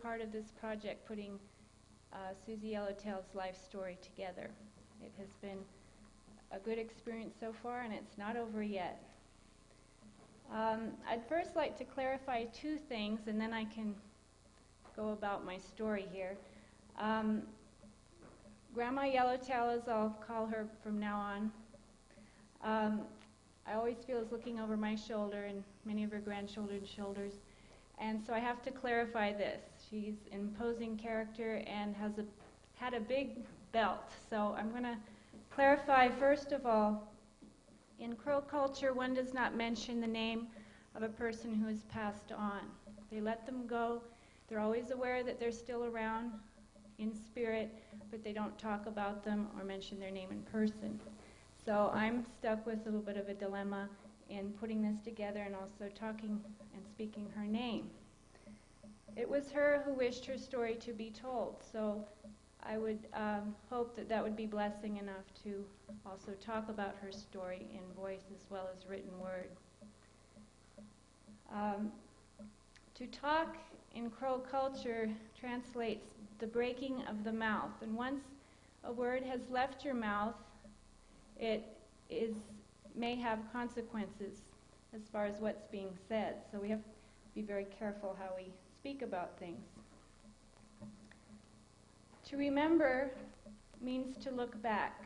part of this project, putting Susie Yellowtail's life story together. It has been a good experience so far, and it's not over yet. I'd first like to clarify two things, and then I can go about my story here. Grandma Yellowtail, as I'll call her from now on, I always feel is looking over my shoulder and many of her grandchildren's shoulders. And so I have to clarify this. She's an imposing character and had a big belt. So I'm going to clarify, first of all, in Crow culture, one does not mention the name of a person who has passed on. They let them go. They're always aware that they're still around in spirit, but they don't talk about them or mention their name in person. So I'm stuck with a little bit of a dilemma in putting this together and also talking and speaking her name. It was her who wished her story to be told, so I would hope that that would be blessing enough to also talk about her story in voice as well as written word. To talk in Crow culture translates the breaking of the mouth, and once a word has left your mouth, it may have consequences as far as what's being said. So we have to be very careful how we speak about things. To remember means to look back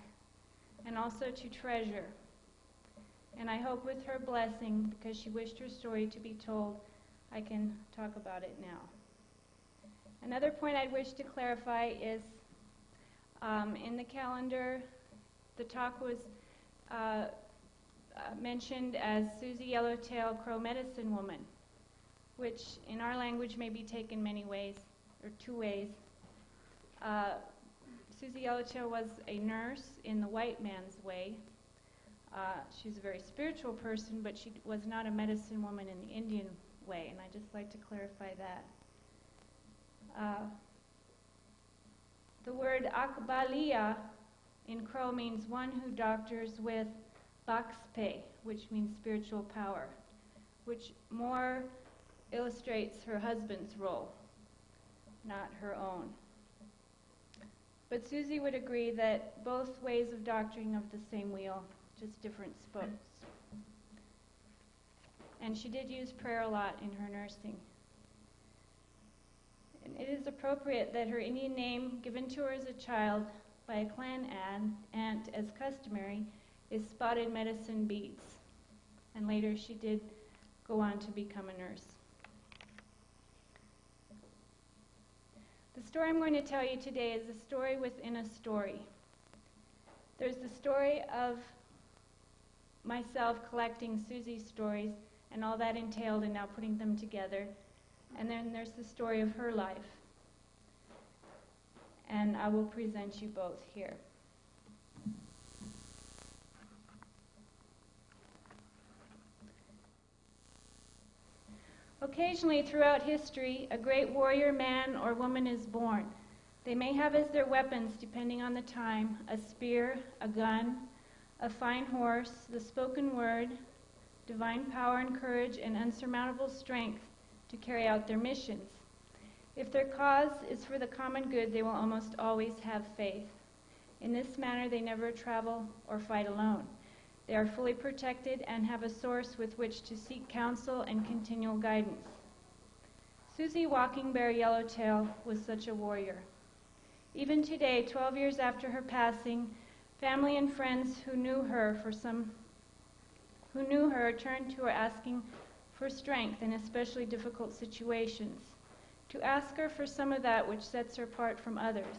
and also to treasure. And I hope with her blessing, because she wished her story to be told, I can talk about it now. Another point I'd wish to clarify is in the calendar, the talk was mentioned as Susie Yellowtail, Crow Medicine Woman, which in our language may be taken many ways, or two ways. Susie Yellowtail was a nurse in the white man's way. She was a very spiritual person, but she was not a medicine woman in the Indian way, and I'd just like to clarify that. The word Akbalia in Crow means one who doctors with Baxpe, which means spiritual power, which more illustrates her husband's role, not her own. But Susie would agree that both ways of doctoring of the same wheel, just different spokes. And she did use prayer a lot in her nursing. And it is appropriate that her Indian name, given to her as a child by a clan aunt as customary, is Spotted Medicine Beads. And later she did go on to become a nurse. The story I'm going to tell you today is a story within a story. There's the story of myself collecting Susie's stories and all that entailed and now putting them together. And then there's the story of her life. And I will present you both here. Occasionally throughout history, a great warrior man or woman is born. They may have as their weapons, depending on the time, a spear, a gun, a fine horse, the spoken word, divine power and courage, and unsurmountable strength to carry out their missions. If their cause is for the common good, they will almost always have faith. In this manner, they never travel or fight alone. They are fully protected and have a source with which to seek counsel and continual guidance. Susie Walking Bear Yellowtail was such a warrior. Even today, 12 years after her passing, family and friends who knew her turn to her asking for strength in especially difficult situations, to ask her for some of that which sets her apart from others.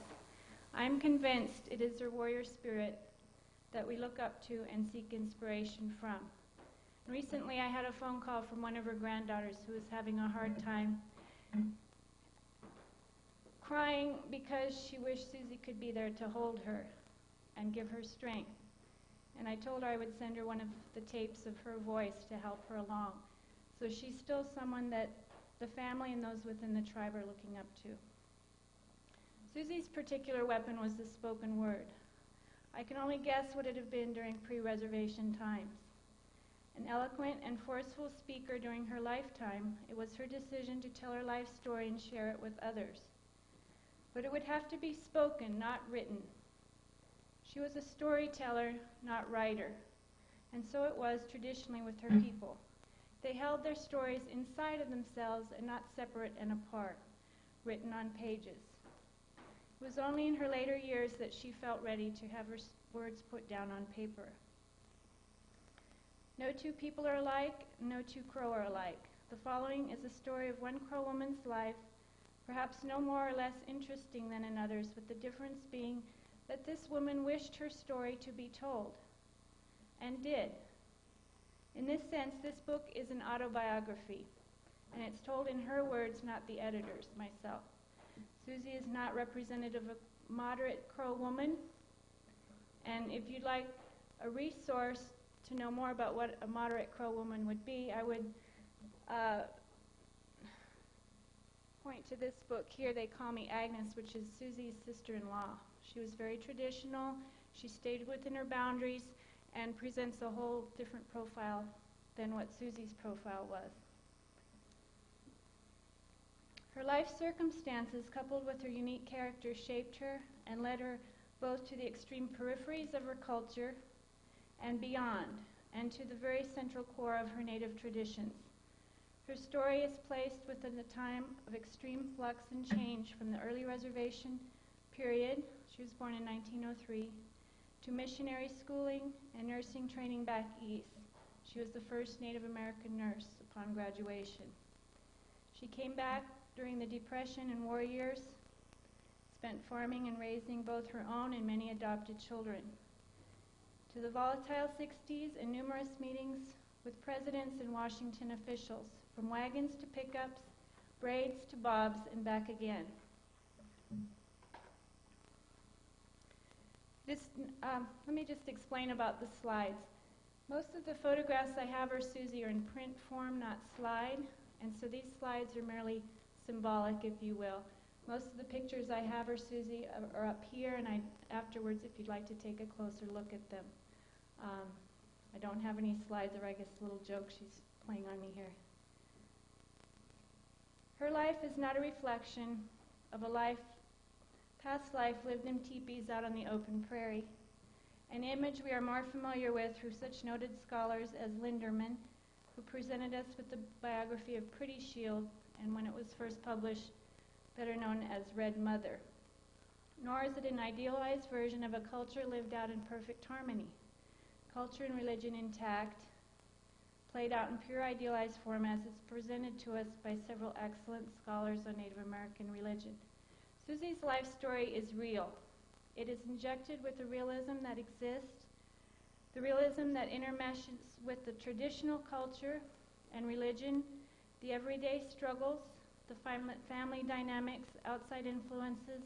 I am convinced it is her warrior spirit that we look up to and seek inspiration from. Recently, I had a phone call from one of her granddaughters who was having a hard time crying because she wished Susie could be there to hold her and give her strength. And I told her I would send her one of the tapes of her voice to help her along. So she's still someone that the family and those within the tribe are looking up to. Susie's particular weapon was the spoken word. I can only guess what it had been during pre-reservation times. An eloquent and forceful speaker during her lifetime, it was her decision to tell her life story and share it with others. But it would have to be spoken, not written. She was a storyteller, not writer. And so it was traditionally with her people. They held their stories inside of themselves and not separate and apart, written on pages. It was only in her later years that she felt ready to have her words put down on paper. No two people are alike, no two Crow are alike. The following is a story of one Crow woman's life, perhaps no more or less interesting than another's, with the difference being that this woman wished her story to be told, and did. In this sense, this book is an autobiography, and it's told in her words, not the editor's, myself. Susie is not representative of a moderate Crow woman, and if you'd like a resource to know more about what a moderate Crow woman would be, I would point to this book here, They Call Me Agnes, which is Susie's sister-in-law. She was very traditional. She stayed within her boundaries and presents a whole different profile than what Susie's profile was. Her life circumstances, coupled with her unique character, shaped her and led her both to the extreme peripheries of her culture and beyond, and to the very central core of her native traditions. Her story is placed within the time of extreme flux and change from the early reservation period, she was born in 1903, to missionary schooling and nursing training back east. She was the first Native American nurse upon graduation. She came back during the Depression and war years, spent farming and raising both her own and many adopted children. To the volatile 60s and numerous meetings with presidents and Washington officials, from wagons to pickups, braids to bobs, and back again. Let me just explain about the slides. Most of the photographs I have of Susie are in print form, not slide, and so these slides are merely symbolic, if you will. Most of the pictures I have of Susie are up here, and afterwards, if you'd like to take a closer look at them. I don't have any slides, or I guess a little joke she's playing on me here. Her life is not a reflection of a past life lived in teepees out on the open prairie, an image we are more familiar with through such noted scholars as Linderman, who presented us with the biography of Pretty Shield, and when it was first published, better known as Red Mother. Nor is it an idealized version of a culture lived out in perfect harmony. Culture and religion intact, played out in pure idealized form as it's presented to us by several excellent scholars on Native American religion. Susie's life story is real. It is injected with the realism that exists, the realism that intermeshes with the traditional culture and religion, the everyday struggles, the family dynamics, outside influences,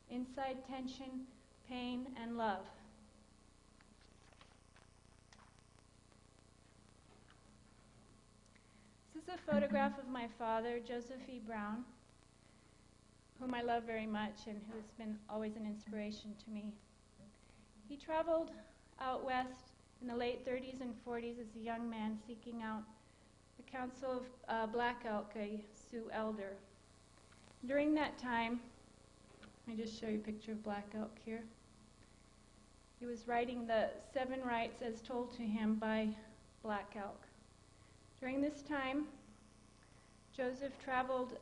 inside tension, pain, and love. This is a photograph of my father, Joseph E. Brown, whom I love very much and who has been always an inspiration to me. He traveled out west in the late 30s and 40s as a young man seeking out the Council of Black Elk, a Sioux elder. During that time, let me just show you a picture of Black Elk here. He was writing the 7 rights as told to him by Black Elk. During this time, Joseph traveled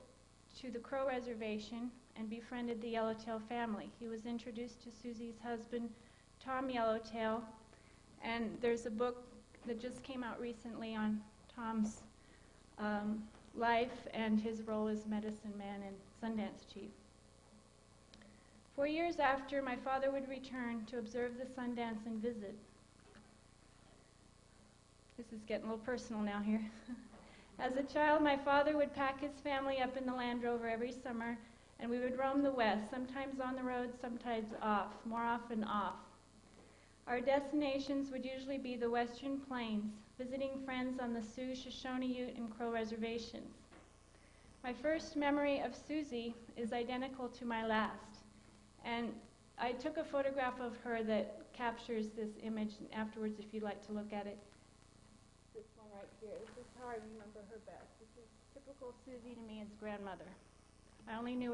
to the Crow Reservation and befriended the Yellowtail family. He was introduced to Susie's husband, Tom Yellowtail, and there's a book that just came out recently on Tom's life and his role as medicine man and Sundance chief. 4 years after, my father would return to observe the Sundance and visit. This is getting a little personal now here. As a child, my father would pack his family up in the Land Rover every summer, and we would roam the West, sometimes on the road, sometimes off, more often off. Our destinations would usually be the Western Plains, visiting friends on the Sioux, Shoshone, Ute, and Crow reservations. My first memory of Susie is identical to my last, and I took a photograph of her that captures this image, and afterwards, if you'd like to look at it. here. This is how I remember her best. This is typical Susie to me as grandmother. I only knew her